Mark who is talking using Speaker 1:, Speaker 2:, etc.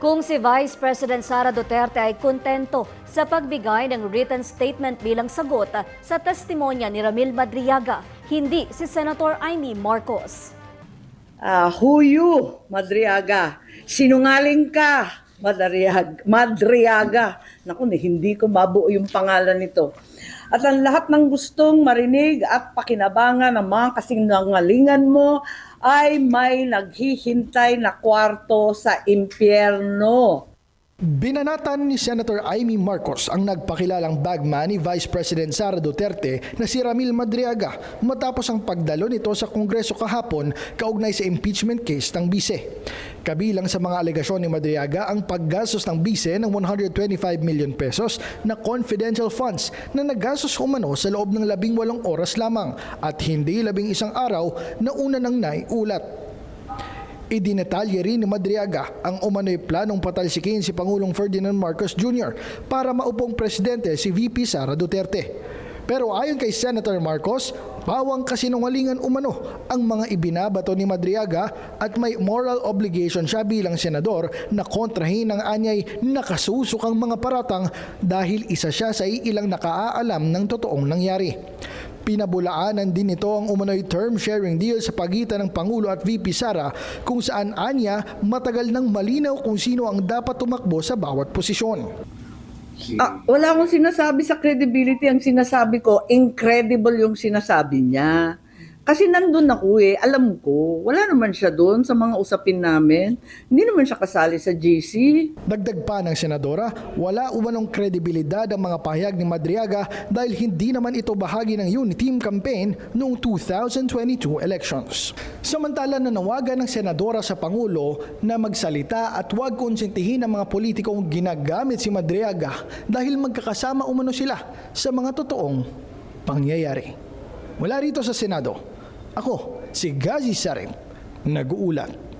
Speaker 1: Kung si Vice President Sara Duterte ay kontento sa pagbigay ng written statement bilang sagot sa testimonya ni Ramil Madriaga, hindi si Senator Amy Marcos.
Speaker 2: Huyu, Madriaga. Sinungaling ka, Madriaga. Naku, hindi ko mabuo yung pangalan nito. At ang lahat ng gustong marinig at pakinabangan ng mga kasinungalingan mo ay may naghihintay na kwarto sa impyerno.
Speaker 3: Binanatan ni Senator Amy Marcos ang nagpakilalang bagman ni Vice President Sara Duterte na si Ramil Madriaga matapos ang pagdalo nito sa Kongreso kahapon kaugnay sa impeachment case ng bise. Kabilang sa mga alegasyon ni Madriaga ang paggastos ng bise ng 125 million pesos na confidential funds na nagastos umano sa loob ng 18 oras lamang at hindi 11 araw na una nang naiulat. Idinetalye rin ni Madriaga ang umano'y planong patalsikin si Pangulong Ferdinand Marcos Jr. para maupong presidente si VP Sara Duterte. Pero ayon kay Senator Marcos, bawang kasinungalingan umano ang mga ibinabato ni Madriaga at may moral obligation siya bilang senador na kontrahin ang anyay nakasusukang mga paratang dahil isa siya sa ilang nakaaalam ng totoong nangyari. Pinabulaanan din ito ang umano'y term sharing deal sa pagitan ng Pangulo at VP Sara kung saan anya matagal nang malinaw kung sino ang dapat tumakbo sa bawat posisyon.
Speaker 2: Wala akong sinasabi sa credibility. Ang sinasabi ko, incredible yung sinasabi niya. Kasi nandun ako alam ko, wala naman siya doon sa mga usapin namin. Hindi naman siya kasali sa GC.
Speaker 3: Dagdag pa ng senadora, wala umanong kredibilidad ang mga pahayag ni Madriaga dahil hindi naman ito bahagi ng Uniteam campaign noong 2022 elections. Samantala nanawagan ng senadora sa Pangulo na magsalita at huwag konsentihin ang mga politikong ginagamit si Madriaga dahil magkakasama umano sila sa mga totoong pangyayari. Mula rito sa Senado, ako si Gazi Sarim, nag-uulat.